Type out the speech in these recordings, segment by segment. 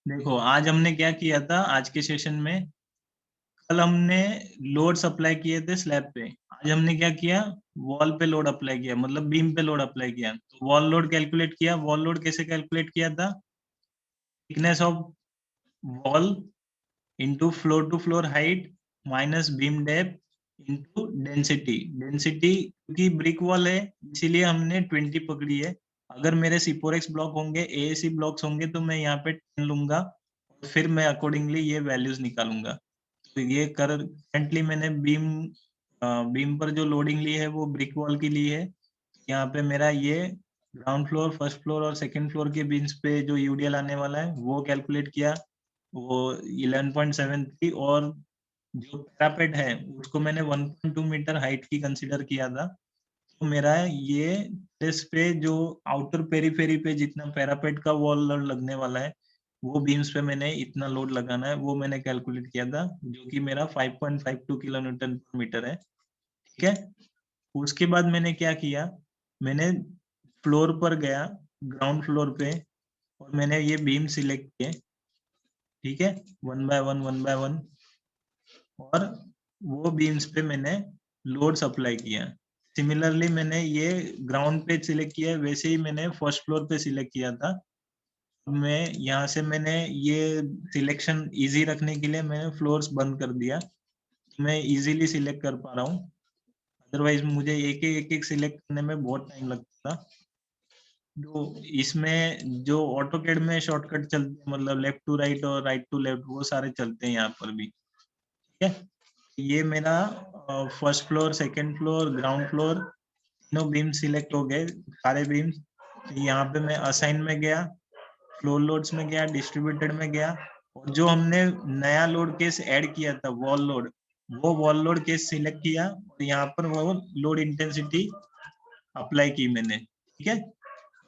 देखो आज हमने क्या किया था आज के सेशन में। कल हमने लोड्स अप्लाई किए थे स्लैब पे। आज हमने क्या किया, वॉल पे लोड अप्लाई किया, मतलब बीम पे लोड अप्लाई किया। तो वॉल लोड कैलकुलेट किया। वॉल लोड कैसे कैलकुलेट किया था? Thickness of wall into floor to floor height minus beam depth into density. Density क्योंकि ब्रिक वॉल है इसीलिए हमने 20 पकड़ी है। अगर मेरे सिपोरेक्स ब्लॉक होंगे, एएसी ब्लॉक्स होंगे, तो मैं यहाँ पे 10 लूंगा और फिर मैं अकॉर्डिंगली ये वैल्यूज निकालूंगा। तो ये करंटली मैंने बीम पर जो लोडिंग ली है वो ब्रिक वॉल की ली है। यहाँ पे मेरा ये ग्राउंड फ्लोर, फर्स्ट फ्लोर और सेकंड फ्लोर के बीम्स पे जो यूडीएल आने वाला है वो कैलकुलेट किया। वो 11.73 और जो पैरापेट है उसको मैंने 1.2 मीटर हाइट की कंसीडर किया था। तो मेरा ये इस पे जो आउटर पेरीफेरी पे जितना पैरापेट का वॉल लोड लगने वाला है वो बीम्स पे मैंने इतना लोड लगाना है वो मैंने कैलकुलेट किया था, जो कि मेरा 5.52 किलो न्यूटन पर मीटर है। ठीक है। उसके बाद मैंने क्या किया, मैंने फ्लोर पर गया, ग्राउंड फ्लोर पे, और मैंने ये बीम सिलेक्ट किए। ठीक है, वन बाय वन, और वो बीम्स पे मैंने लोड्स अप्लाई किया। सिमिलरली मैंने ये ग्राउंड पे सिलेक्ट किया है, वैसे ही मैंने फर्स्ट फ्लोर पे सिलेक्ट किया था। मैं यहाँ से मैंने ये सिलेक्शन इजी रखने के लिए मैंने फ्लोर्स बंद कर दिया। मैं इजीली सिलेक्ट कर पा रहा हूँ, अदरवाइज मुझे एक एक सिलेक्ट करने में बहुत टाइम लगता था। जो इसमें जो ऑटोकैड में शॉर्टकट चलते हैं, मतलब लेफ्ट टू राइट और राइट टू लेफ्ट, वो सारे चलते हैं यहाँ पर भी। ठीक है। ये मेरा first floor, second floor, ground floor, तीनों बीम सिलेक्ट हो गए, सारे बीम। यहाँ पे मैं असाइन में गया, फ्लोर लोड्स में गया, डिस्ट्रीब्यूटेड में गया, और जो हमने नया लोड केस ऐड किया था वॉल लोड, वो वॉल लोड केस सिलेक्ट किया और यहाँ पर वो लोड इंटेंसिटी अप्लाई की मैंने। ठीक है।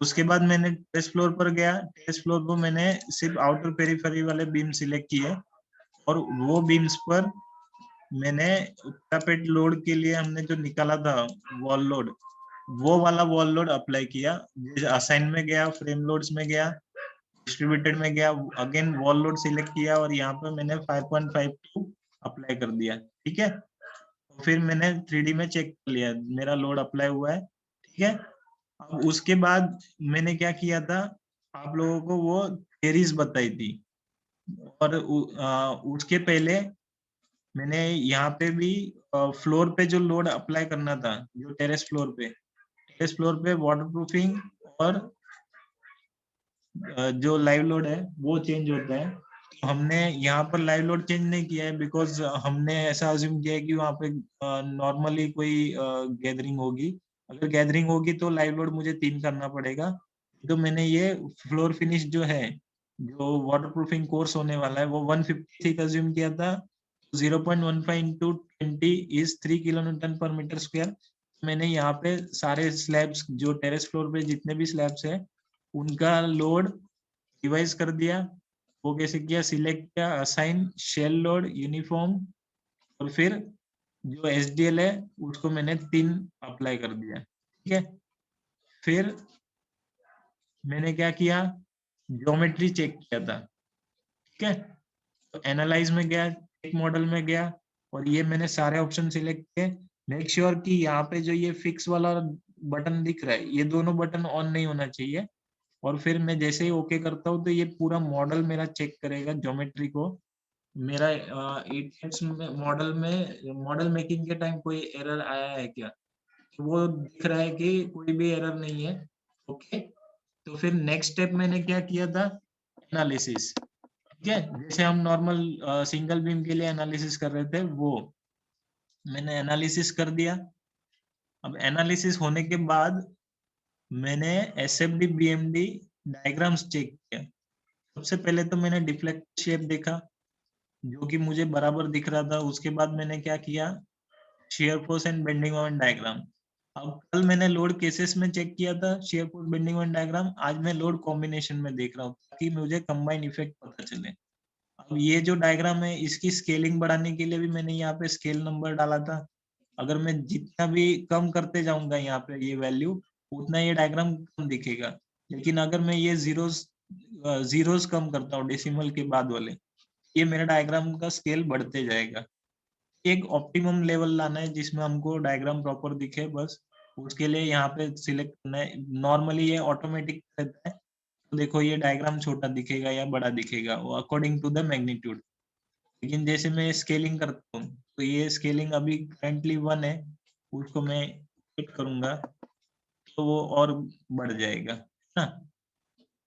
उसके बाद मैंने टेस्ट फ्लोर पर गया। टेस्ट फ्लोर पर मैंने सिर्फ आउटर पेरीफेरी वाले बीम सिलेक्ट किए, और वो बीम्स पर मैंने पैरापेट लोड के लिए हमने जो निकाला था वॉल लोड, वो वाला वॉल लोड अप्लाई किया। असाइन में गया, फ्रेम लोड्स में गया, डिस्ट्रीब्यूटेड में गया, अगेन वॉल लोड सिलेक्ट किया और यहाँ पे मैंने 5.52 अप्लाई कर दिया। ठीक है। तो फिर मैंने 3D में चेक कर लिया मेरा लोड अप्लाई हुआ है। ठीक है। अब उसके बाद मैंने क्या किया था, आप लोगों को वो थेरीज बताई थी, और उसके पहले मैंने यहाँ पे भी फ्लोर पे जो लोड अप्लाई करना था, जो टेरेस फ्लोर पे वाटरप्रूफिंग और जो लाइव लोड है वो चेंज होता है। तो हमने यहाँ पर लाइव लोड चेंज नहीं किया है, बिकॉज हमने ऐसा अज्यूम किया है कि वहाँ पे नॉर्मली कोई गैदरिंग होगी। अगर गैदरिंग होगी तो लाइव लोड मुझे 3 करना पड़ेगा। तो मैंने ये फ्लोर फिनिश जो है, जो वाटरप्रूफिंग कोर्स होने वाला है, वो 156 अज्यूम किया था। 0.15 इंटू 20 इज 3 किलो न्यूटन पर मीटर स्क्वायर। मैंने यहाँ पे सारे स्लैब्स, जो टेरेस फ्लोर पे जितने भी स्लैब्स है, उनका लोड रिवाइज कर दिया। वो कैसे किया, सिलेक्ट किया, असाइन, शेल लोड, यूनिफॉर्म, और फिर जो एसडीएल है उसको मैंने 3 अप्लाई कर दिया। ठीक है। फिर मैंने क्या किया, ज्योमेट्री चेक किया था। ठीक है। तो एनालाइज में गया, एक मॉडल में गया, और ये मैंने सारे ऑप्शन सिलेक्ट किए। मेक श्योर कि यहाँ पे जो ये फिक्स वाला बटन दिख रहा है, ये दोनों बटन ऑन नहीं होना चाहिए। और फिर मैं जैसे ही ओके करता हूँ तो ये पूरा मॉडल मेरा चेक करेगा ज्योमेट्री को। मेरा मॉडल में मॉडल मेकिंग के टाइम कोई एरर आया है क्या, तो वो दिख रहा है कि कोई भी एरर नहीं है। ओके। तो फिर नेक्स्ट स्टेप मैंने क्या किया था, एनालिसिस। ठीक है, जैसे हम नॉर्मल सिंगल बीम के लिए एनालिसिस कर रहे थे, वो मैंने एनालिसिस कर दिया। अब एनालिसिस होने के बाद मैंने एसएफडी बीएमडी डायग्राम्स चेक किया। सबसे पहले तो मैंने डिफ्लेक्ट शेप देखा, जो कि मुझे बराबर दिख रहा था। उसके बाद मैंने क्या किया, shear force and bending moment diagram. अब कल मैंने लोड केसेस में चेक किया था shear force bending moment diagram, आज मैं लोड कॉम्बिनेशन में देख रहा हूँ ताकि मुझे कंबाइन इफेक्ट पता चले। अब ये जो डायग्राम है इसकी स्केलिंग बढ़ाने के लिए भी मैंने यहाँ पे स्केल नंबर डाला था। अगर मैं जितना भी कम करते जाऊंगा यहाँ पे ये वैल्यू, उतना ये डायग्राम कम दिखेगा। लेकिन अगर मैं ये जीरोस जीरोस कम करता हूँ डेसिमल के बाद वाले, ये मेरा डायग्राम का स्केल बढ़ते जाएगा। एक ऑप्टिमम लेवल लाना है जिसमें हमको डायग्राम प्रॉपर दिखे, बस उसके लिए यहाँ पे सिलेक्ट करना है। नॉर्मली ये ऑटोमेटिक रहता है, तो देखो ये डायग्राम छोटा दिखेगा या बड़ा दिखेगा वो अकॉर्डिंग टू द मैग्नीट्यूड। लेकिन जैसे मैं स्केलिंग करता हूँ तो ये स्केलिंग अभी करंटली 1 है, उसको मैं 8 करूंगा तो वो और बढ़ जाएगा, है ना।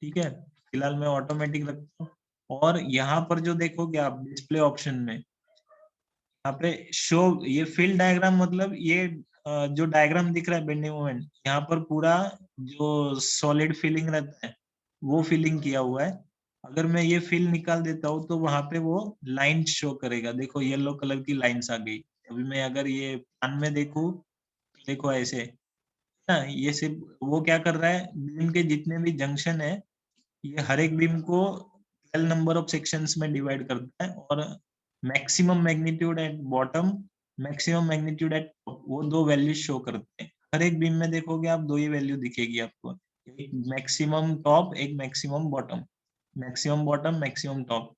ठीक है, फिलहाल मैं ऑटोमेटिक रखता हूँ। और यहाँ पर जो देखोगे आप डिस्प्ले ऑप्शन में, यहाँ पे शो ये फिल डायग्राम, मतलब ये जो डायग्राम दिख रहा है बेंडिंग मोमेंट, यहाँ पर पूरा जो सॉलिड फिलिंग रहता है वो फिलिंग किया हुआ है। अगर मैं ये फिल निकाल देता हूँ तो वहां पे वो लाइन शो करेगा, देखो येलो कलर की लाइंस आ गई। अभी मैं अगर ये प्लान में देखूं, देखो ऐसे ना, ये सिर्फ वो क्या कर रहा है, बीम के जितने भी जंक्शन है ये हर एक बीम को 12 नंबर ऑफ सेक्शंस में डिवाइड करता है, और maximum magnitude at bottom, maximum magnitude eight top, वो दो वैल्यूज शो करते हैं। हर एक बीम में देखोगे आप दो ही वैल्यू दिखेगी आपको, एक मैक्सिमम टॉप, एक maximum bottom, maximum bottom maximum top,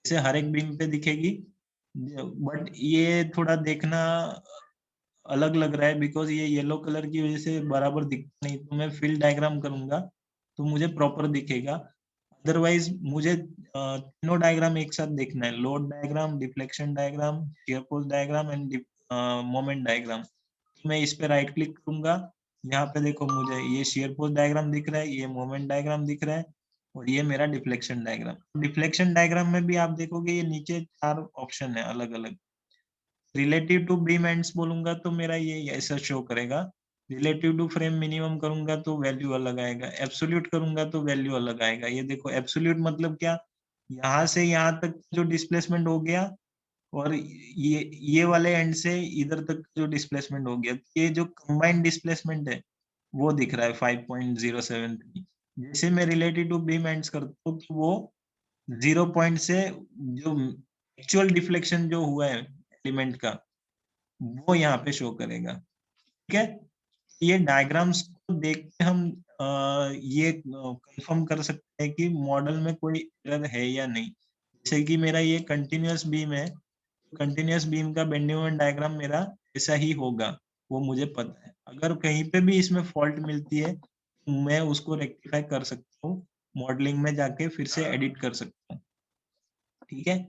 इसे हर एक बीम पे दिखेगी। बट ये थोड़ा देखना अलग लग रहा है बिकॉज ये येलो कलर की वजह से बराबर दिखता नहीं, तो मैं फिल डायग्राम करूंगा तो मुझे प्रॉपर दिखेगा। अदरवाइज मुझे तीनों डायग्राम एक साथ देखना है, load diagram, deflection diagram, shear force diagram end moment diagram. मैं इस पे राइट क्लिक करूंगा, यहाँ पे देखो मुझे ये शियर फोर्स डायग्राम दिख रहा है, ये मोमेंट डायग्राम दिख रहा है, और ये मेरा डिफ्लेक्शन डायग्राम। डिफ्लेक्शन डायग्राम में भी आप देखोगे ये नीचे 4 ऑप्शन है अलग अलग। रिलेटिव टू बीम एंड्स बोलूंगा तो मेरा ये ऐसा शो करेगा, रिलेटिव टू फ्रेम मिनिमम करूंगा तो वैल्यू अलग आएगा, एब्सोल्यूट करूंगा तो वैल्यू अलग आएगा। ये देखो एब्सोल्यूट मतलब क्या, यहाँ से यहाँ तक जो डिस्प्लेसमेंट हो गया, और ये वाले एंड से इधर तक जो डिस्प्लेसमेंट हो गया, ये जो कंबाइंड डिस्प्लेसमेंट है वो दिख रहा है 5.073। जैसे मैं रिलेटिव टू बीम एंड्स करता हूँ तो वो 0 पॉइंट से जो एक्चुअल डिफ्लेक्शन जो हुआ है एलिमेंट का वो यहाँ पे शो करेगा। ठीक है, ये डायग्राम्स को देख के हम ये कंफर्म कर सकते हैं कि मॉडल में कोई एरर है या नहीं। जैसे कि मेरा ये कंटिन्यूअस बीम है, कंटिन्यूअस बीम का बेंडिंग मोमेंट डायग्राम मेरा ऐसा ही होगा, वो मुझे पता है। अगर कहीं पे भी इसमें फॉल्ट मिलती है मैं उसको रेक्टिफाई कर सकता हूँ, मॉडलिंग में जाके फिर से एडिट कर सकता हूँ। ठीक है,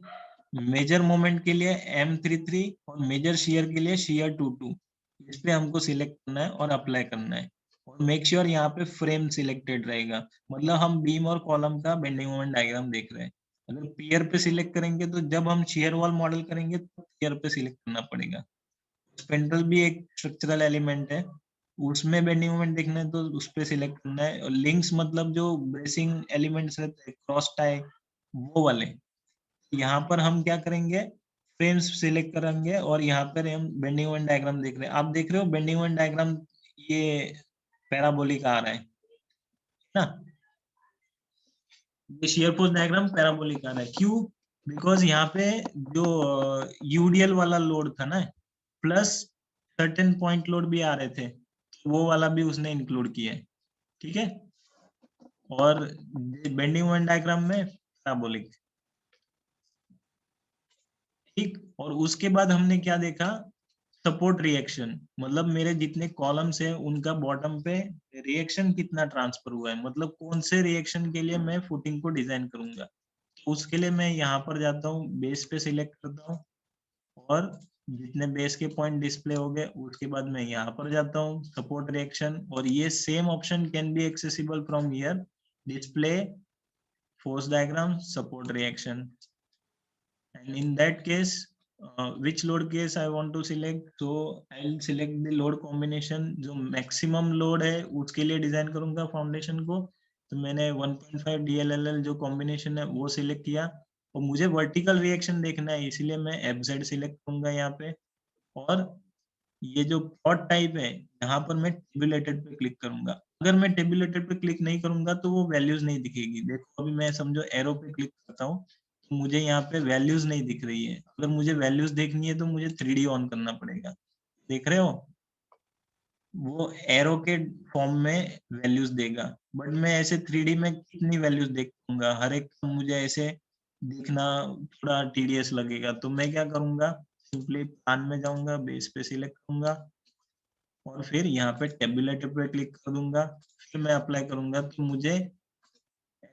मेजर मोमेंट के लिए M33 और मेजर शियर के लिए शियर 22, इस पे हमको सिलेक्ट करना है और अप्लाई करना है। और मेक श्योर यहाँ पे फ्रेम सिलेक्टेड रहेगा, मतलब हम बीम और कॉलम का बेंडिंग मोमेंट डायग्राम देख रहे हैं। अगर पियर पे सिलेक्ट करेंगे तो जब हम शियर वॉल मॉडल करेंगे तो पियर पे सिलेक्ट करना पड़ेगा। स्पेंड्रल भी एक स्ट्रक्चरल एलिमेंट है, उसमें बेंडिंग मोमेंट देखना है तो उस पे सिलेक्ट करना है। और लिंक्स मतलब जो ब्रेसिंग एलिमेंट्स रहते हैं, क्रॉस टाई, वो वाले। यहाँ पर हम क्या करेंगे, फ्रेम्स सिलेक्ट करेंगे और यहाँ पर हम बेंडिंग मोमेंट डायग्राम देख रहे हैं। आप देख रहे हो बेंडिंग मोमेंट डायग्राम ये पैराबोलिक आ रहा है ना, ये शियर फोर्स डायग्राम पैराबोलिक आ रहा है। क्यों? बिकॉज यहाँ पे जो यूडीएल वाला लोड था ना, प्लस सर्टेन पॉइंट लोड भी आ रहे थे, वो वाला भी उसने इंक्लूड किया है। ठीक है, और बेंडिंग मोमेंट डायग्राम में पैराबोलिक। ठीक, और उसके बाद हमने क्या देखा, सपोर्ट रिएक्शन, मतलब मेरे जितने कॉलम्स हैं उनका बॉटम पे रिएक्शन कितना ट्रांसफर हुआ है, मतलब कौन से रिएक्शन के लिए मैं फुटिंग को डिजाइन करूंगा। तो उसके लिए मैं यहाँ पर जाता हूँ, बेस पे सिलेक्ट करता हूँ, और जितने बेस के पॉइंट डिस्प्ले हो गए उसके बाद मैं यहाँ पर जाता हूँ सपोर्ट रिएक्शन, और ये same option can be accessible from here, display, force diagram, support reaction. And in that case, which load case I want to select, so I'll select the load combination जो maximum load है उसके लिए design करूंगा foundation को। तो मैंने 1.5 DLLL जो combination है वो सिलेक्ट किया, और मुझे वर्टिकल रिएक्शन देखना है इसलिए मैं FZ सिलेक्ट करूंगा यहाँ पे। और ये जो प्लॉट टाइप है यहाँ पर मैं टेबुलेटेड पे क्लिक करूंगा। अगर मैं टेबुलेटेड पे क्लिक नहीं करूंगा तो वो वैल्यूज नहीं दिखेगी। देखो अभी मैं समझो एरो पे क्लिक करता हूँ तो मुझे यहाँ पे वैल्यूज नहीं दिख रही है। अगर मुझे वैल्यूज देखनी है तो मुझे 3D ऑन करना पड़ेगा। देख रहे हो? वो एरो के फॉर्म में वैल्यूज देगा, बट मैं ऐसे 3D में कितनी वैल्यूज देख पाऊंगा, हर एक का मुझे ऐसे देखना थोड़ा टीडियस लगेगा। तो मैं क्या करूंगा, सिंपली प्लान में जाऊंगा, बेस पे सिलेक्ट करूंगा और फिर यहाँ पे टेबुलेटर पे क्लिक कर दूंगा, फिर मैं अप्लाई करूंगा तो मुझे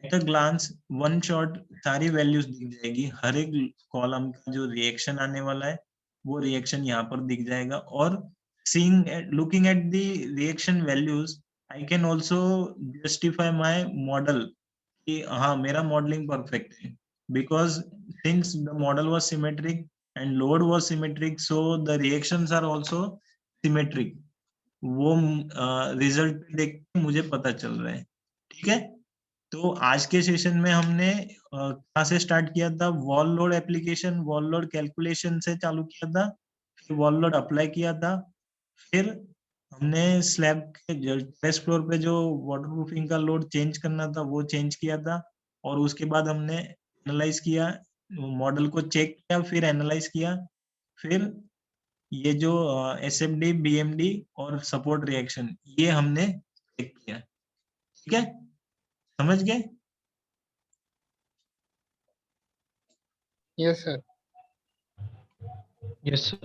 at a glance one shot सारी वैल्यूज दिख जाएगी। हर एक कॉलम का जो रिएक्शन आने वाला है वो रिएक्शन यहाँ पर दिख जाएगा। और seeing looking at the reaction values, I can also justify my model कि हाँ मेरा मॉडलिंग परफेक्ट है, because since the model was symmetric and load was symmetric, so the reactions are also symmetric. वो रिजल्ट देख के मुझे पता चल रहा है। ठीक है, तो आज के सेशन में हमने कहाँ से स्टार्ट किया था, wall load application, wall load calculation से चालू किया था, फिर वॉल लोड अप्लाई किया था, फिर हमने स्लैब के टेरेस फ्लोर पे जो वाटरप्रूफिंग का लोड चेंज करना था वो चेंज किया था, और उसके बाद हमने एनालाइज किया, मॉडल को चेक किया, फिर एनालाइज किया, फिर ये जो एसएफडी, बीएमडी और सपोर्ट रिएक्शन ये हमने चेक किया। ठीक है, समझ गए? Yes sir. Yes, sir.